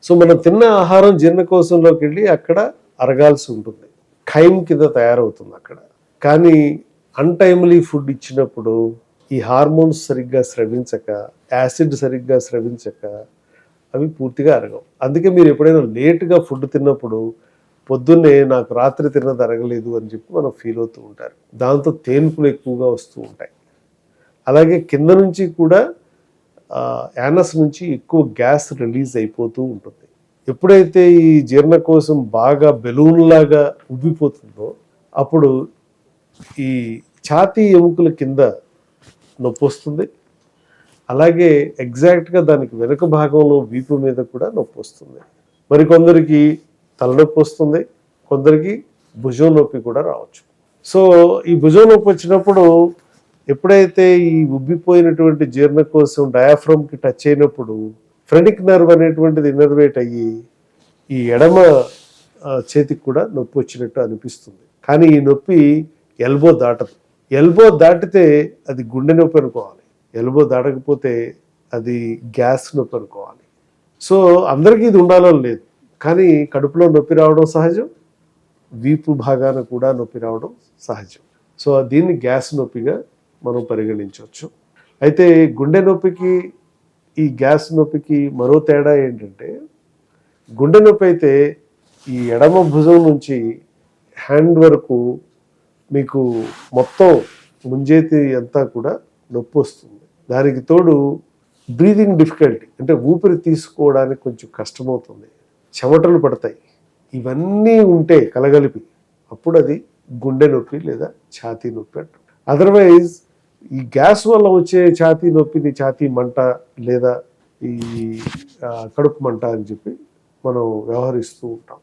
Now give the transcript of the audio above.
So మనం తిన్న ఆహారం జీర్ణకోశంలోకి వెళ్ళి అక్కడ అరగాల్సి ఉంటుంది, ఖైమ్ కింద తయారవుతుంది అక్కడ. కానీ అన్టైమ్లీ ఫుడ్ ఇచ్చినప్పుడు ఈ హార్మోన్స్ సరిగ్గా స్రవించక, యాసిడ్ సరిగ్గా స్రవించక అవి పూర్తిగా అరగవు. అందుకే మీరు ఎప్పుడైనా లేట్గా ఫుడ్ తిన్నప్పుడు పొద్దున్నే నాకు రాత్రి తిన్నది అరగలేదు అని చెప్పి మనం ఫీల్ అవుతూ ఉంటారు. దాంతో తేన్పులు ఎక్కువగా వస్తూ ఉంటాయి. అలాగే కింద నుంచి కూడా యానస్ నుంచి ఎక్కువ గ్యాస్ రిలీజ్ అయిపోతూ ఉంటుంది. ఎప్పుడైతే ఈ జీర్ణకోశం బాగా బెలూన్ లాగా ఉబ్బిపోతుందో అప్పుడు ఈ ఛాతీ ఎముకల కింద నొప్పి వస్తుంది. అలాగే ఎగ్జాక్ట్గా దానికి వెనుక భాగంలో వీపు మీద కూడా నొప్పి వస్తుంది. మరికొందరికి తలనొప్పి వస్తుంది, కొందరికి భుజం నొప్పి కూడా రావచ్చు. సో ఈ భుజం నొప్పి వచ్చినప్పుడు ఎప్పుడైతే ఈ ఉబ్బిపోయినటువంటి జీర్ణకోశం డయాఫ్రమ్కి టచ్ అయినప్పుడు ఫ్రెనిక్ నర్వ్ అనేటువంటిది ఇన్నర్వేట్ అయ్యి ఈ ఎడమ చేతికి కూడా నొప్పి వచ్చినట్టు అనిపిస్తుంది. కానీ ఈ నొప్పి ఎల్బో దాటదు. ఎల్బో దాటితే అది గుండె నొప్పి అనుకోవాలి, ఎల్బో దాటకపోతే అది గ్యాస్ నొప్పి అనుకోవాలి. సో అందరికీ ఇది ఉండాలని లేదు, కానీ కడుపులో నొప్పి రావడం సహజం, వీపు భాగాన కూడా నొప్పి రావడం సహజం. సో దీన్ని గ్యాస్ నొప్పిగా మనం పరిగణించవచ్చు. అయితే గుండె నొప్పికి ఈ గ్యాస్ నొప్పికి మరో తేడా ఏంటంటే, గుండె నొప్పి అయితే ఈ ఎడమ భుజం నుంచి హ్యాండ్ వరకు మీకు మొత్తం ముంజేతి అంతా కూడా నొప్పి వస్తుంది. దానికి తోడు బ్రీదింగ్ డిఫికల్టీ, అంటే ఊపిరి తీసుకోవడానికి కొంచెం కష్టమవుతుంది, చెమటలు పడతాయి. ఇవన్నీ ఉంటే కలగలిపి అప్పుడు అది గుండె నొప్పి లేదా ఛాతీ నొప్పి అంటారు. అదర్వైజ్ ఈ గ్యాస్ వల్ల వచ్చే ఛాతీ నొప్పిని ఛాతీ మంట లేదా ఈ కడుపు మంట అని చెప్పి మనం వ్యవహరిస్తూ ఉంటాం.